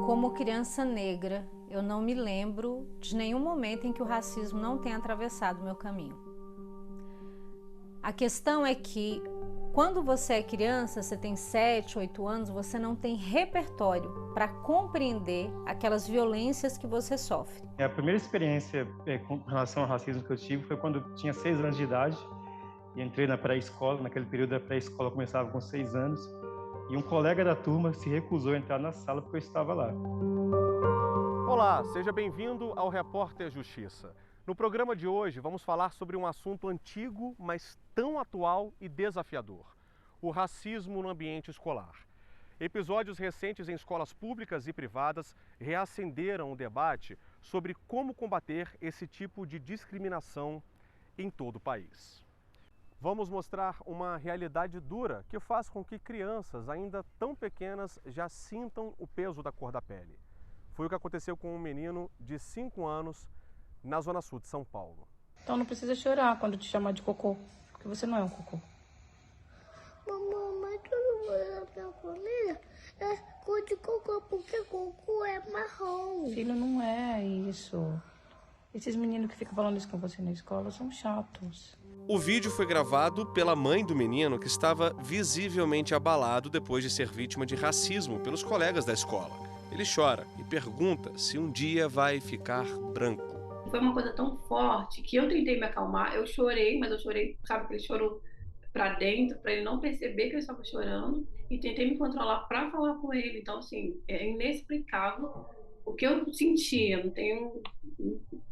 Como criança negra, eu não me lembro de nenhum momento em que o racismo não tenha atravessado meu caminho. A questão é que, quando você é criança, você tem 7, 8 anos, você não tem repertório para compreender aquelas violências que você sofre. A primeira experiência com relação ao racismo que eu tive foi quando eu tinha 6 anos de idade e entrei na pré-escola. Naquele período, a pré-escola começava com 6 anos. E um colega da turma se recusou a entrar na sala porque eu estava lá. Olá, seja bem-vindo ao Repórter Justiça. No programa de hoje vamos falar sobre um assunto antigo, mas tão atual e desafiador: o racismo no ambiente escolar. Episódios recentes em escolas públicas e privadas reacenderam o debate sobre como combater esse tipo de discriminação em todo o país. Vamos mostrar uma realidade dura que faz com que crianças ainda tão pequenas já sintam o peso da cor da pele. Foi o que aconteceu com um menino de 5 anos na Zona Sul de São Paulo. Então não precisa chorar quando te chamar de cocô, porque você não é um cocô. Mamãe, tu não vai pra família? É cor de cocô, porque cocô é marrom. Filho, não é isso. Esses meninos que ficam falando isso com você na escola são chatos. O vídeo foi gravado pela mãe do menino, que estava visivelmente abalado depois de ser vítima de racismo pelos colegas da escola. Ele chora e pergunta se um dia vai ficar branco. Foi uma coisa tão forte que eu tentei me acalmar. Eu chorei, mas eu chorei, sabe, aquele choro pra dentro, pra ele não perceber que eu estava chorando, e tentei me controlar pra falar com ele. Então, assim, é inexplicável o que eu sentia.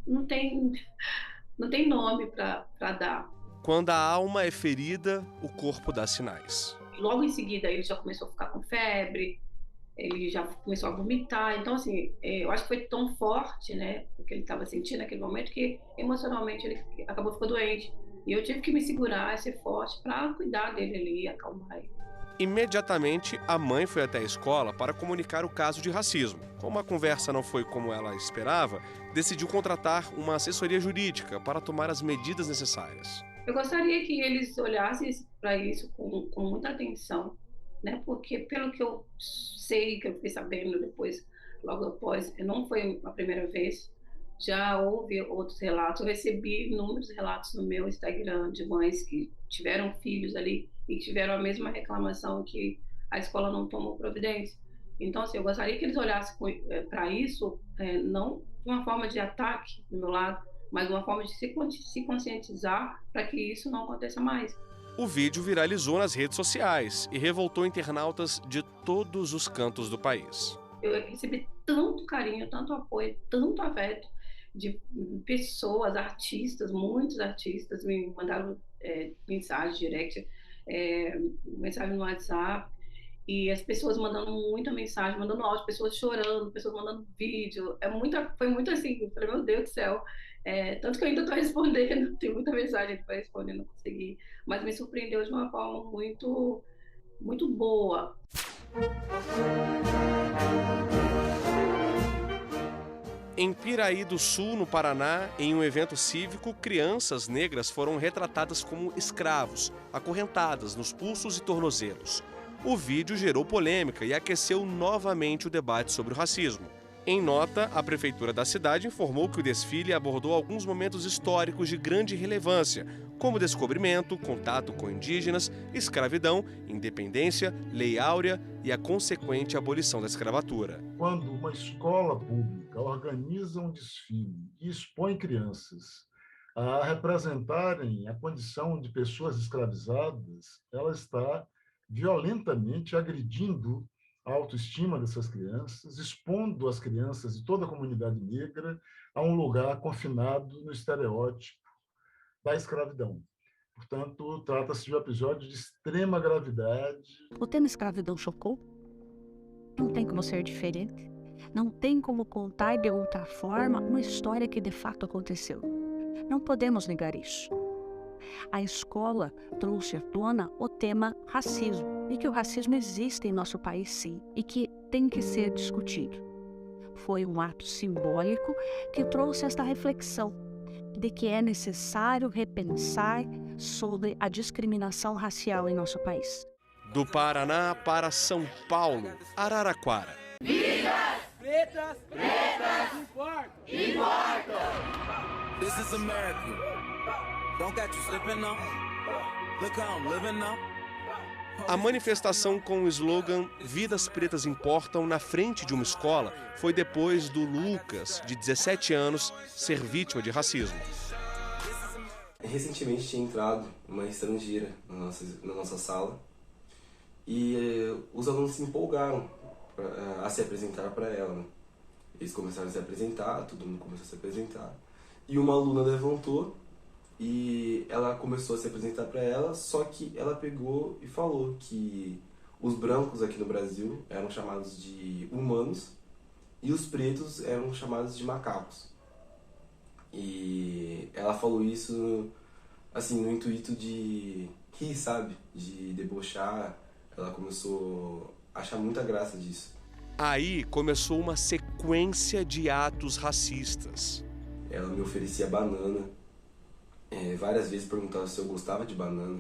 Não tem nome pra dar. Quando a alma é ferida, o corpo dá sinais. Logo em seguida, ele já começou a ficar com febre, ele já começou a vomitar. Então, assim, eu acho que foi tão forte, né, o que ele estava sentindo naquele momento, que emocionalmente ele acabou ficando doente. E eu tive que me segurar, ser forte, para cuidar dele ali, acalmar ele. Imediatamente, a mãe foi até a escola para comunicar o caso de racismo. Como a conversa não foi como ela esperava, decidiu contratar uma assessoria jurídica para tomar as medidas necessárias. Eu gostaria que eles olhassem para isso com muita atenção, né? Porque, pelo que eu sei, que eu fiquei sabendo depois, logo após, não foi a primeira vez, já houve outros relatos. Eu recebi inúmeros relatos no meu Instagram de mães que tiveram filhos ali e tiveram a mesma reclamação, que a escola não tomou providência. Então, assim, eu gostaria que eles olhassem para isso, não de uma forma de ataque do meu lado, mas uma forma de se conscientizar para que isso não aconteça mais. O vídeo viralizou nas redes sociais e revoltou internautas de todos os cantos do país. Eu recebi tanto carinho, tanto apoio, tanto afeto de pessoas, artistas, muitos artistas me mandaram mensagem direct, mensagem no WhatsApp, e as pessoas mandando muita mensagem, mandando áudio, pessoas chorando, pessoas mandando vídeo. Foi muito assim, eu falei, meu Deus do céu. Tanto que eu ainda estou respondendo, tem muita mensagem para responder, não consegui. Mas me surpreendeu de uma forma muito, muito boa. Em Piraí do Sul, no Paraná, em um evento cívico, crianças negras foram retratadas como escravos, acorrentadas nos pulsos e tornozelos. O vídeo gerou polêmica e aqueceu novamente o debate sobre o racismo. Em nota, a prefeitura da cidade informou que o desfile abordou alguns momentos históricos de grande relevância, como descobrimento, contato com indígenas, escravidão, independência, lei áurea e a consequente abolição da escravatura. Quando uma escola pública organiza um desfile e expõe crianças a representarem a condição de pessoas escravizadas, ela está violentamente agredindo a autoestima dessas crianças, expondo as crianças e toda a comunidade negra a um lugar confinado no estereótipo da escravidão. Portanto, trata-se de um episódio de extrema gravidade. O tema escravidão chocou. Não tem como ser diferente. Não tem como contar de outra forma uma história que de fato aconteceu. Não podemos negar isso. a escola trouxe à tona o tema racismo, e que o racismo existe em nosso país sim, e que tem que ser discutido. Foi um ato simbólico que trouxe esta reflexão de que é necessário repensar sobre a discriminação racial em nosso país. Do Paraná para São Paulo, Araraquara. Vidas pretas, pretas, importam. This is America. Don't get you slipping now. Look how I'm living now. A manifestação com o slogan Vidas Pretas Importam na frente de uma escola foi depois do Lucas, de 17 anos, ser vítima de racismo. Recentemente tinha entrado uma estrangeira na nossa sala e os alunos se empolgaram a se apresentar para ela. Né? Eles começaram a se apresentar, todo mundo começou a se apresentar. E uma aluna levantou e ela começou a se apresentar para ela, só que ela pegou e falou que os brancos aqui no Brasil eram chamados de humanos e os pretos eram chamados de macacos. E ela falou isso assim, no intuito de rir, sabe? De debochar. Ela começou a achar muita graça disso. Aí começou uma sequência de atos racistas. Ela me oferecia banana. Várias vezes perguntava se eu gostava de banana.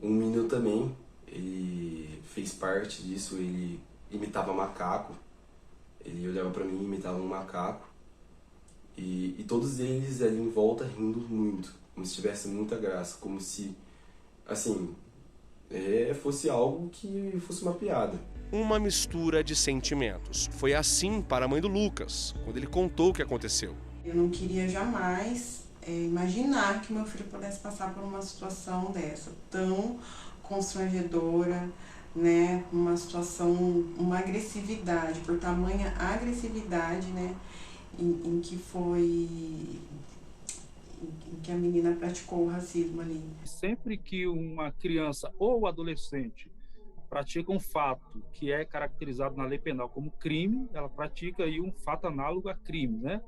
Um menino também, ele fez parte disso, ele imitava macaco. Ele olhava pra mim e imitava um macaco. E todos eles ali em volta rindo muito, como se tivesse muita graça, como se, assim, fosse algo que fosse uma piada. Uma mistura de sentimentos. Foi assim para a mãe do Lucas, quando ele contou o que aconteceu. Eu não queria jamais imaginar que meu filho pudesse passar por uma situação dessa, tão constrangedora, né? Uma situação, uma agressividade, por tamanha agressividade, né? Em que a menina praticou o racismo ali. Sempre que uma criança ou adolescente pratica um fato que é caracterizado na lei penal como crime, ela pratica aí um fato análogo a crime, né?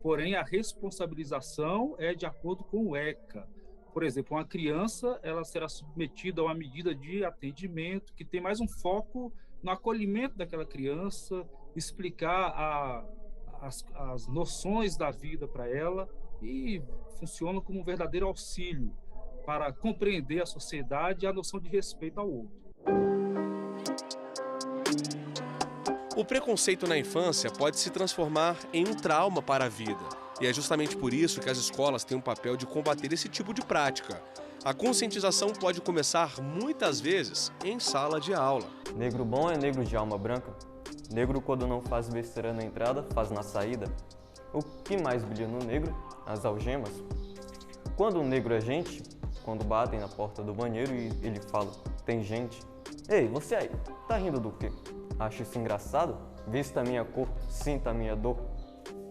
Porém, a responsabilização é de acordo com o ECA. Por exemplo, uma criança ela será submetida a uma medida de atendimento que tem mais um foco no acolhimento daquela criança, explicar as noções da vida para ela e funciona como um verdadeiro auxílio para compreender a sociedade e a noção de respeito ao outro. O preconceito na infância pode se transformar em um trauma para a vida. E é justamente por isso que as escolas têm um papel de combater esse tipo de prática. A conscientização pode começar, muitas vezes, em sala de aula. Negro bom é negro de alma branca. Negro, quando não faz besteira na entrada, faz na saída. O que mais brilha no negro? As algemas. Quando o negro é gente, quando batem na porta do banheiro e ele fala, tem gente. Ei, você aí, tá rindo do quê? Acha isso engraçado? Vista a minha cor, sinta a minha dor.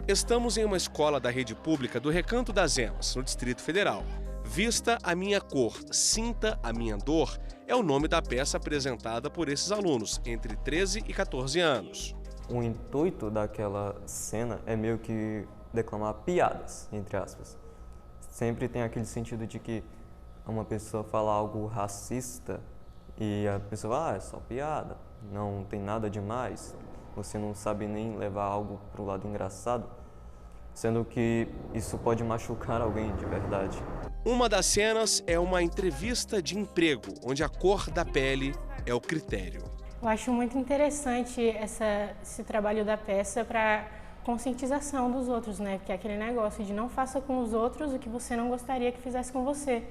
Estamos em uma escola da rede pública do Recanto das Emas, no Distrito Federal. Vista a minha cor, sinta a minha dor é o nome da peça apresentada por esses alunos, entre 13 e 14 anos. O intuito daquela cena é meio que declamar piadas, entre aspas. Sempre tem aquele sentido de que uma pessoa fala algo racista e a pessoa, é só piada, não tem nada demais, você não sabe nem levar algo para o lado engraçado, sendo que isso pode machucar alguém de verdade. Uma das cenas é uma entrevista de emprego, onde a cor da pele é o critério. Eu acho muito interessante esse trabalho da peça para conscientização dos outros, né? Porque é aquele negócio de não faça com os outros o que você não gostaria que fizesse com você.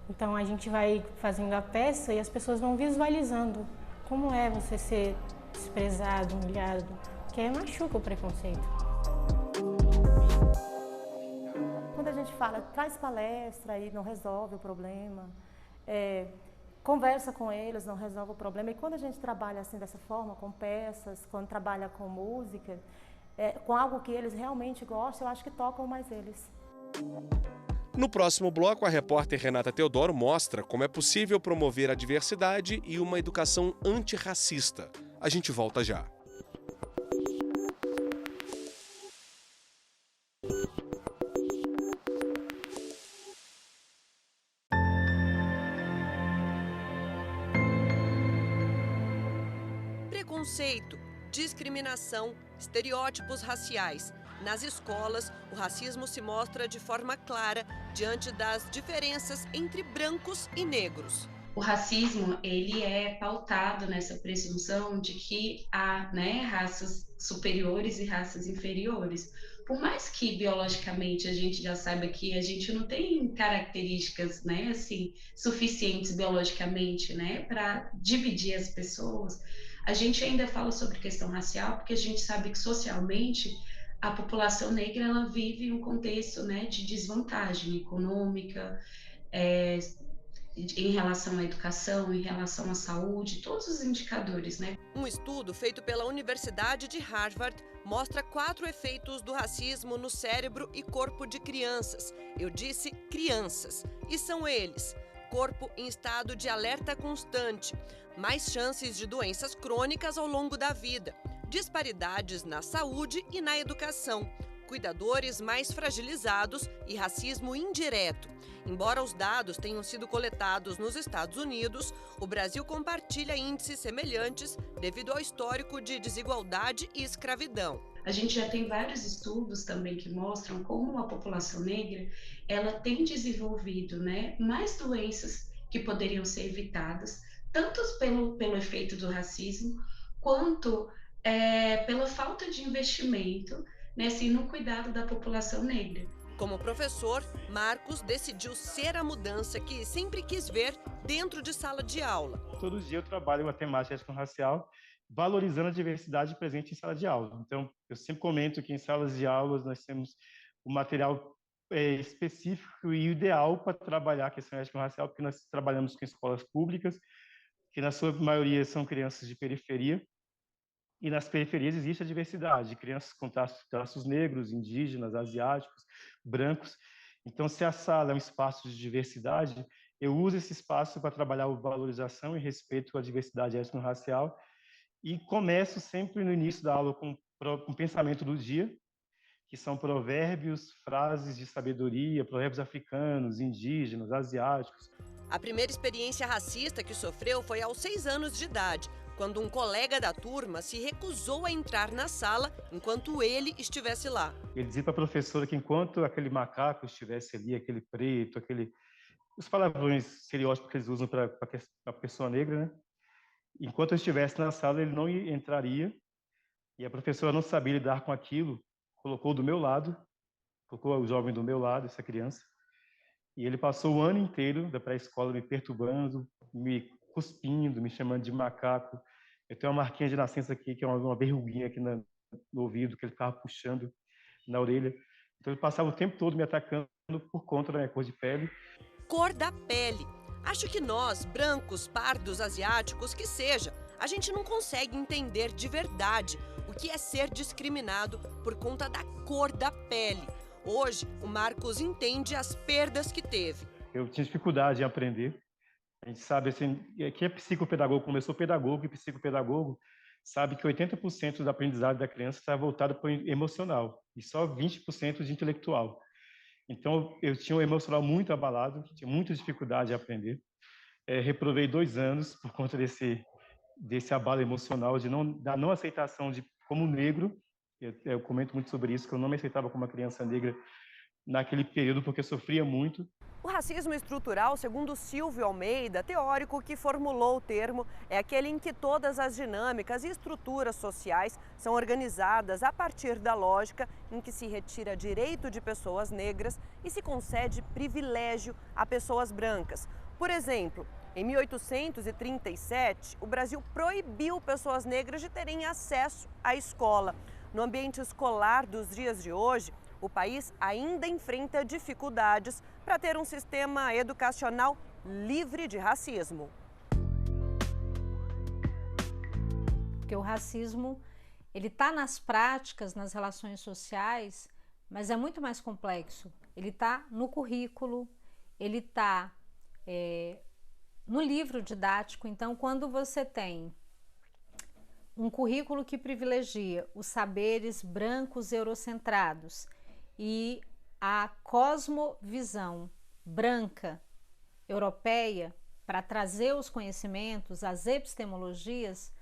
Então a gente vai fazendo a peça e as pessoas vão visualizando como é você ser desprezado, humilhado, que aí machuca o preconceito. Quando a gente fala, traz palestra e não resolve o problema, conversa com eles, não resolve o problema. E quando a gente trabalha assim dessa forma, com peças, quando trabalha com música, com algo que eles realmente gostam, eu acho que tocam mais eles. No próximo bloco, a repórter Renata Teodoro mostra como é possível promover a diversidade e uma educação antirracista. A gente volta já. preconceito, discriminação, estereótipos raciais. Nas escolas, o racismo se mostra de forma clara diante das diferenças entre brancos e negros. O racismo, ele é pautado nessa presunção de que há, né, raças superiores e raças inferiores. Por mais que biologicamente a gente já saiba que a gente não tem características, né, assim, suficientes biologicamente, né, para dividir as pessoas, a gente ainda fala sobre questão racial porque a gente sabe que socialmente a população negra ela vive um contexto, né, de desvantagem econômica, em relação à educação, em relação à saúde, todos os indicadores, né? Um estudo feito pela Universidade de Harvard mostra 4 efeitos do racismo no cérebro e corpo de crianças. Eu disse crianças. E são eles: corpo em estado de alerta constante, mais chances de doenças crônicas ao longo da vida, disparidades na saúde e na educação, cuidadores mais fragilizados e racismo indireto. Embora os dados tenham sido coletados nos Estados Unidos, o Brasil compartilha índices semelhantes devido ao histórico de desigualdade e escravidão. A gente já tem vários estudos também que mostram como a população negra ela tem desenvolvido, né, mais doenças que poderiam ser evitadas, tanto pelo efeito do racismo, quanto pela falta de investimento, né, assim, no cuidado da população negra. Como professor, Marcos decidiu ser a mudança que sempre quis ver dentro de sala de aula. Todo dia eu trabalho com a temática étnico-racial, valorizando a diversidade presente em sala de aula. Então, eu sempre comento que em salas de aulas nós temos o material específico e ideal para trabalhar a questão étnico-racial, porque nós trabalhamos com escolas públicas, que na sua maioria são crianças de periferia, e nas periferias existe a diversidade, crianças com traços negros, indígenas, asiáticos, brancos. Então, se a sala é um espaço de diversidade, eu uso esse espaço para trabalhar a valorização e respeito à diversidade étnico-racial e começo sempre no início da aula com o pensamento do dia, que são provérbios, frases de sabedoria, provérbios africanos, indígenas, asiáticos. A primeira experiência racista que sofreu foi aos 6 anos de idade, quando um colega da turma se recusou a entrar na sala enquanto ele estivesse lá. Ele dizia para a professora que enquanto aquele macaco estivesse ali, aquele preto, os palavrões estereótipos que eles usam para a pessoa negra, né? Enquanto eu estivesse na sala, ele não entraria, e a professora não sabia lidar com aquilo, colocou do meu lado, colocou o jovem do meu lado, essa criança, e ele passou o ano inteiro da pré-escola me perturbando, me cuspindo, me chamando de macaco. Eu tenho uma marquinha de nascença aqui, que é uma verruguinha aqui no ouvido, que ele ficava puxando na orelha. Então ele passava o tempo todo me atacando por conta da minha cor de pele. Cor da pele. Acho que nós, brancos, pardos, asiáticos, que seja, a gente não consegue entender de verdade o que é ser discriminado por conta da cor da pele. Hoje, o Marcos entende as perdas que teve. Eu tinha dificuldade em aprender. A gente sabe, assim, que é psicopedagogo, como eu sou pedagogo e psicopedagogo, sabe que 80% da aprendizagem da criança está voltada para o emocional e só 20% de intelectual. Então, eu tinha um emocional muito abalado, tinha muita dificuldade em aprender. Reprovei 2 anos por conta desse abalo emocional, da não aceitação como negro. Eu comento muito sobre isso, que eu não me aceitava como uma criança negra naquele período, porque eu sofria muito. O racismo estrutural, segundo Silvio Almeida, teórico que formulou o termo, é aquele em que todas as dinâmicas e estruturas sociais são organizadas a partir da lógica em que se retira direito de pessoas negras e se concede privilégio a pessoas brancas. Por exemplo, em 1837, o Brasil proibiu pessoas negras de terem acesso à escola. No ambiente escolar dos dias de hoje, o país ainda enfrenta dificuldades para ter um sistema educacional livre de racismo. Porque o racismo, ele está nas práticas, nas relações sociais, mas é muito mais complexo. Ele está no currículo, ele está no livro didático. Então, quando você tem um currículo que privilegia os saberes brancos eurocentrados e a cosmovisão branca europeia para trazer os conhecimentos, as epistemologias,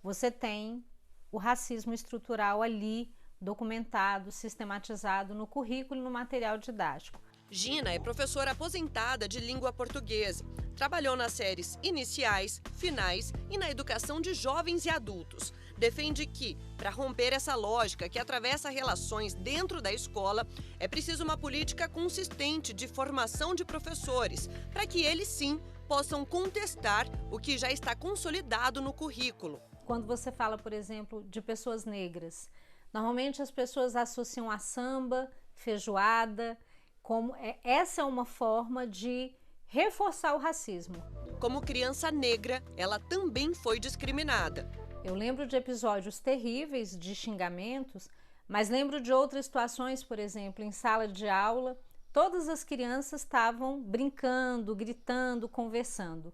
você tem o racismo estrutural ali documentado, sistematizado no currículo e no material didático. Gina é professora aposentada de língua portuguesa. Trabalhou nas séries iniciais, finais e na educação de jovens e adultos. Defende que, para romper essa lógica que atravessa relações dentro da escola, é preciso uma política consistente de formação de professores, para que eles sim possam contestar o que já está consolidado no currículo. Quando você fala, por exemplo, de pessoas negras, normalmente as pessoas associam a samba, feijoada, essa é uma forma de reforçar o racismo. Como criança negra, ela também foi discriminada. Eu lembro de episódios terríveis de xingamentos, mas lembro de outras situações, por exemplo, em sala de aula, todas as crianças estavam brincando, gritando, conversando.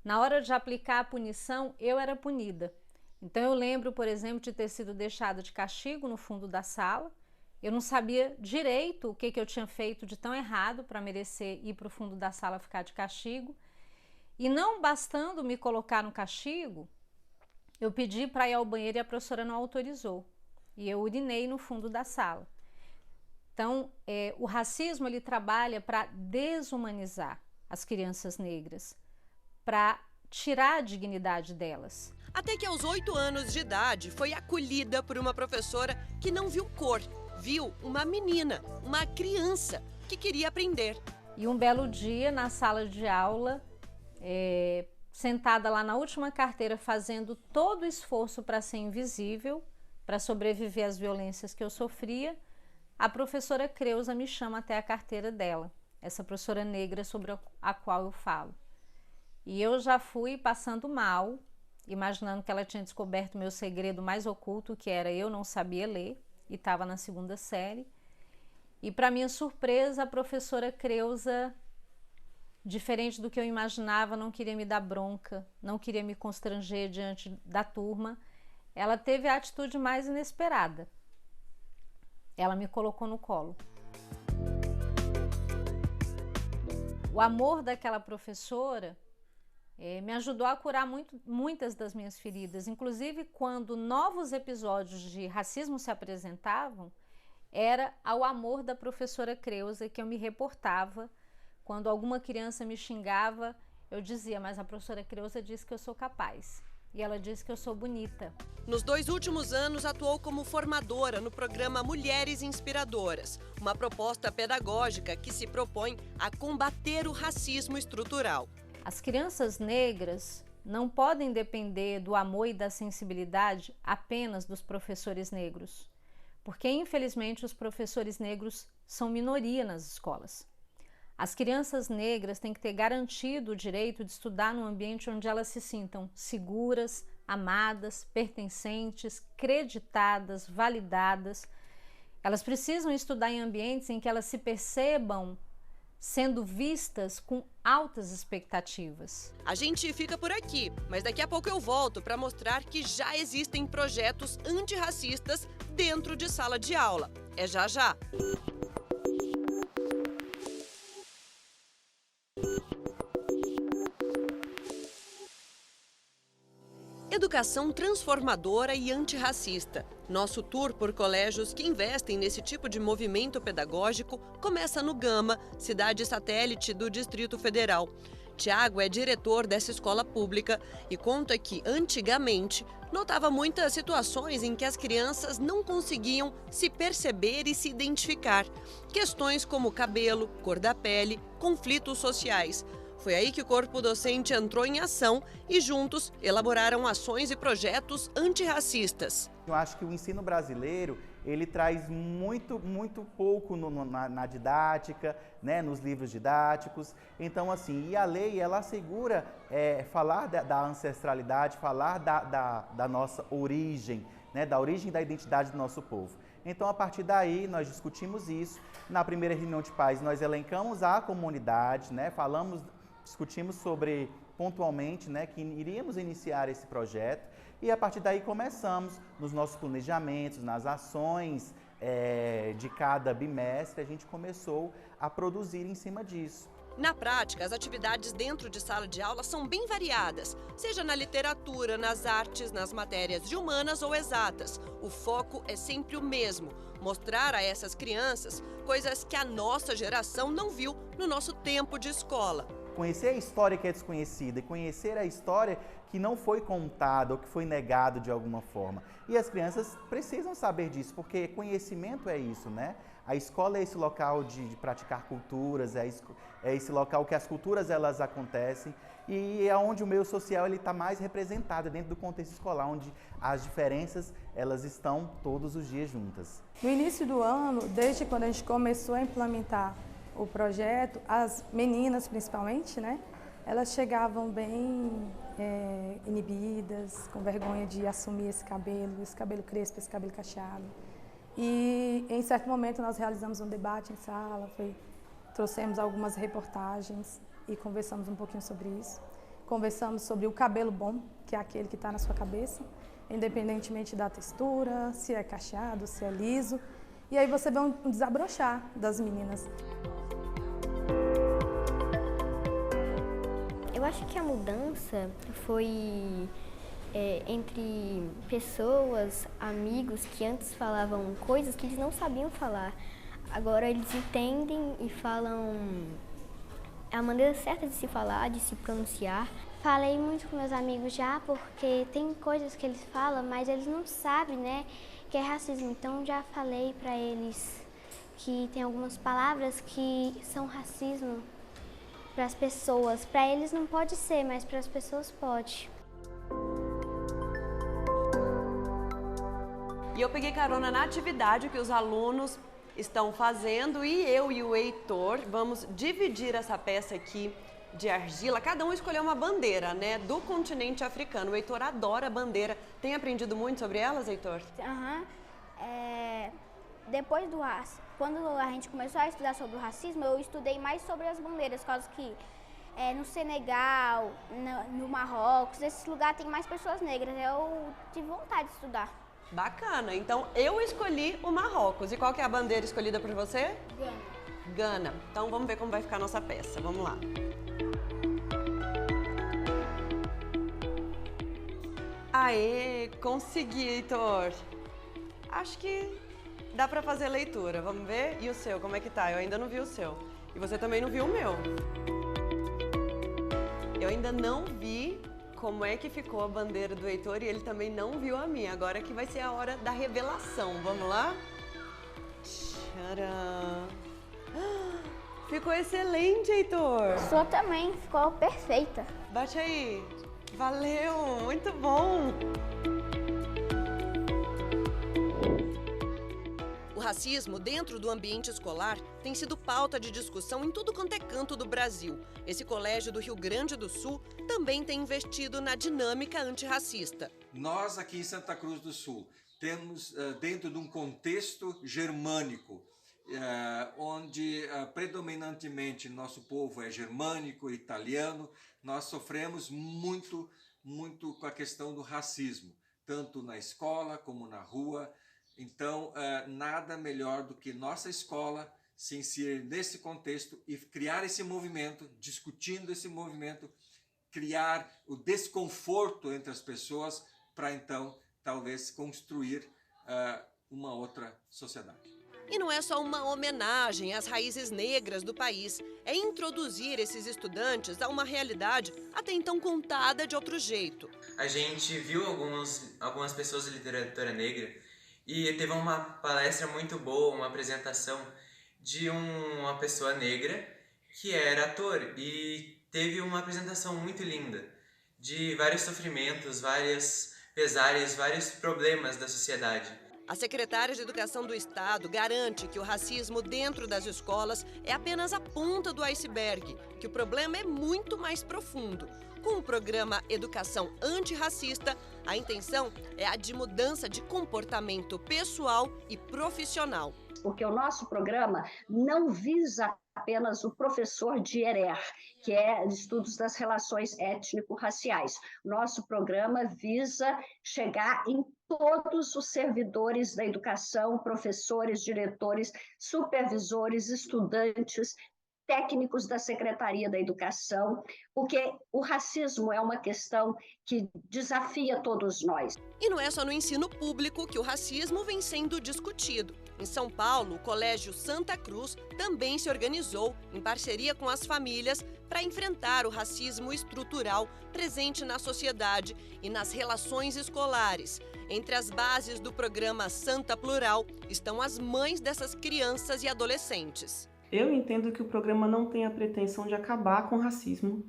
Na hora de aplicar a punição, eu era punida. Então eu lembro, por exemplo, de ter sido deixada de castigo no fundo da sala. Eu não sabia direito o que eu tinha feito de tão errado para merecer ir para o fundo da sala ficar de castigo. E não bastando me colocar no castigo, eu pedi para ir ao banheiro e a professora não autorizou. E eu urinei no fundo da sala. Então, o racismo ele trabalha para desumanizar as crianças negras, para tirar a dignidade delas. Até que aos 8 anos de idade foi acolhida por uma professora que não viu cor. Viu uma menina, uma criança que queria aprender. E um belo dia, na sala de aula, sentada lá na última carteira, fazendo todo o esforço para ser invisível, para sobreviver às violências que eu sofria, a professora Creuza me chama até a carteira dela, essa professora negra sobre a qual eu falo. E eu já fui passando mal, imaginando que ela tinha descoberto o meu segredo mais oculto, que era eu não sabia ler. E estava na 2ª série. E, para minha surpresa, a professora Creuza, diferente do que eu imaginava, não queria me dar bronca, não queria me constranger diante da turma. Ela teve a atitude mais inesperada. Ela me colocou no colo. O amor daquela professora me ajudou a curar muitas das minhas feridas. Inclusive, quando novos episódios de racismo se apresentavam, era ao amor da professora Creuza que eu me reportava. Quando alguma criança me xingava, eu dizia, mas a professora Creuza disse que eu sou capaz. E ela disse que eu sou bonita. Nos 2 últimos anos, atuou como formadora no programa Mulheres Inspiradoras, uma proposta pedagógica que se propõe a combater o racismo estrutural. As crianças negras não podem depender do amor e da sensibilidade apenas dos professores negros, porque infelizmente os professores negros são minoria nas escolas. As crianças negras têm que ter garantido o direito de estudar num ambiente onde elas se sintam seguras, amadas, pertencentes, creditadas, validadas. Elas precisam estudar em ambientes em que elas se percebam sendo vistas com altas expectativas. A gente fica por aqui, mas daqui a pouco eu volto para mostrar que já existem projetos antirracistas dentro de sala de aula. É já já! Educação transformadora e antirracista. Nosso tour por colégios que investem nesse tipo de movimento pedagógico começa no Gama, cidade satélite do Distrito Federal. Tiago é diretor dessa escola pública e conta que, antigamente, notava muitas situações em que as crianças não conseguiam se perceber e se identificar. Questões como cabelo, cor da pele, conflitos sociais. Foi aí que o corpo docente entrou em ação e juntos elaboraram ações e projetos antirracistas. Eu acho que o ensino brasileiro, ele traz muito pouco na didática, né, nos livros didáticos. Então, assim, e a lei, ela assegura falar da ancestralidade, falar da nossa origem, né, da origem da identidade do nosso povo. Então, a partir daí, nós discutimos isso. Na primeira reunião de pais, nós elencamos a comunidade, né, discutimos sobre, pontualmente, né, que iríamos iniciar esse projeto e a partir daí começamos nos nossos planejamentos, nas ações de cada bimestre, a gente começou a produzir em cima disso. Na prática, as atividades dentro de sala de aula são bem variadas, seja na literatura, nas artes, nas matérias de humanas ou exatas. O foco é sempre o mesmo: mostrar a essas crianças coisas que a nossa geração não viu no nosso tempo de escola. Conhecer a história que é desconhecida e conhecer a história que não foi contada ou que foi negado de alguma forma. E as crianças precisam saber disso, porque conhecimento é isso, né? A escola é esse local de praticar culturas, é esse local que as culturas elas acontecem e é onde o meio social está mais representado dentro do contexto escolar, onde as diferenças elas estão todos os dias juntas. No início do ano, desde quando a gente começou a implementar o projeto, as meninas principalmente, né, elas chegavam bem inibidas, com vergonha de assumir esse cabelo crespo, esse cabelo cacheado. E em certo momento nós realizamos um debate em sala, trouxemos algumas reportagens e conversamos um pouquinho sobre isso. Conversamos sobre o cabelo bom, que é aquele que está na sua cabeça, independentemente da textura, se é cacheado, se é liso. E aí você vê um desabrochar das meninas. Eu acho que a mudança foi entre pessoas, amigos que antes falavam coisas que eles não sabiam falar. Agora eles entendem e falam a maneira certa de se falar, de se pronunciar. Falei muito com meus amigos já, porque tem coisas que eles falam, mas eles não sabem, né, que é racismo. Então já falei para eles que tem algumas palavras que são racismo para as pessoas. Para eles não pode ser, mas para as pessoas pode. E eu peguei carona na atividade que os alunos estão fazendo e eu e o Heitor vamos dividir essa peça aqui de argila. Cada um escolheu uma bandeira, né, do continente africano. O Heitor adora bandeira. Tem aprendido muito sobre elas, Heitor? Aham. Depois quando a gente começou a estudar sobre o racismo, eu estudei mais sobre as bandeiras, por causa que no Senegal, no Marrocos, esse lugar tem mais pessoas negras. Eu tive vontade de estudar. Bacana. Então, eu escolhi o Marrocos. E qual que é a bandeira escolhida por você? Gana. Gana. Então, vamos ver como vai ficar a nossa peça. Vamos lá. Aê, consegui, Heitor. Acho que dá pra fazer a leitura. Vamos ver? E o seu, como é que tá? Eu ainda não vi o seu. E você também não viu o meu. Eu ainda não vi como é que ficou a bandeira do Heitor e ele também não viu a minha. Agora que vai ser a hora da revelação. Vamos lá? Tcharam! Ficou excelente, Heitor! Sua também ficou perfeita. Bate aí! Valeu! Muito bom! O racismo dentro do ambiente escolar tem sido pauta de discussão em tudo quanto é canto do Brasil. Esse colégio do Rio Grande do Sul também tem investido na dinâmica antirracista. Nós aqui em Santa Cruz do Sul temos, dentro de um contexto germânico, onde predominantemente nosso povo é germânico, italiano, nós sofremos muito com a questão do racismo, tanto na escola como na rua. Então, nada melhor do que nossa escola se inserir nesse contexto e criar esse movimento, discutindo esse movimento, criar o desconforto entre as pessoas para então, talvez, construir uma outra sociedade. E não é só uma homenagem às raízes negras do país, é introduzir esses estudantes a uma realidade até então contada de outro jeito. A gente viu algumas pessoas de literatura negra e teve uma palestra muito boa, uma apresentação de uma pessoa negra que era ator e teve uma apresentação muito linda de vários sofrimentos, vários pesares, vários problemas da sociedade. A secretária de Educação do Estado garante que o racismo dentro das escolas é apenas a ponta do iceberg, que o problema é muito mais profundo. Com o programa Educação Antirracista, a intenção é a de mudança de comportamento pessoal e profissional. Porque o nosso programa não visa apenas o professor de ERER, que é Estudos das Relações Étnico-Raciais. Nosso programa visa chegar em todos os servidores da educação, professores, diretores, supervisores, estudantes, técnicos da Secretaria da Educação, porque o racismo é uma questão que desafia todos nós. E não é só no ensino público que o racismo vem sendo discutido. Em São Paulo, o Colégio Santa Cruz também se organizou, em parceria com as famílias, para enfrentar o racismo estrutural presente na sociedade e nas relações escolares. Entre as bases do programa Santa Plural estão as mães dessas crianças e adolescentes. Eu entendo que o programa não tem a pretensão de acabar com o racismo,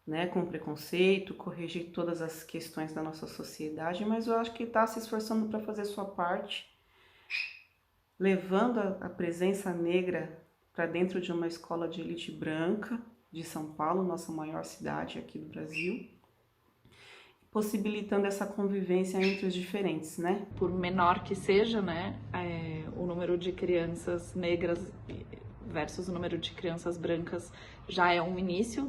né, com o preconceito, corrigir todas as questões da nossa sociedade, mas eu acho que está se esforçando para fazer sua parte, levando a presença negra para dentro de uma escola de elite branca de São Paulo, nossa maior cidade aqui do Brasil, possibilitando essa convivência entre os diferentes, né? Por menor que seja, né, o número de crianças negras versus o número de crianças brancas já é um início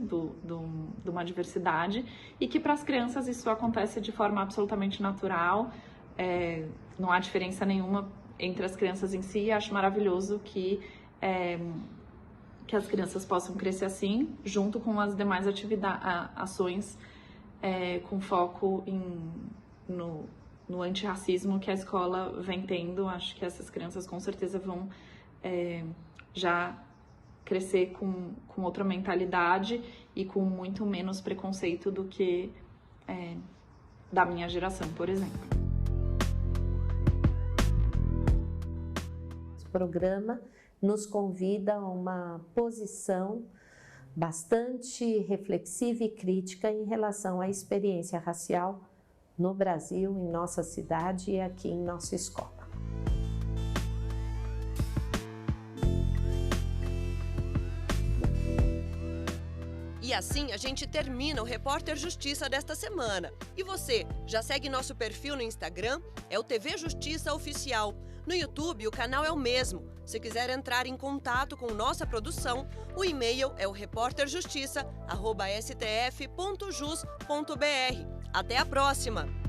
de uma diversidade, e que para as crianças isso acontece de forma absolutamente natural, não há diferença nenhuma entre as crianças em si. Acho maravilhoso que as crianças possam crescer assim, junto com as demais ações com foco no antirracismo que a escola vem tendo. Acho que essas crianças com certeza vão já crescer com outra mentalidade e com muito menos preconceito do que da minha geração, por exemplo. O programa nos convida a uma posição bastante reflexiva e crítica em relação à experiência racial no Brasil, em nossa cidade e aqui em nossa escola. E assim a gente termina o Repórter Justiça desta semana. E você, já segue nosso perfil no Instagram? É o TV Justiça Oficial. No YouTube, o canal é o mesmo. Se quiser entrar em contato com nossa produção, o e-mail é o repórterjustiça@stf.jus.br. Até a próxima!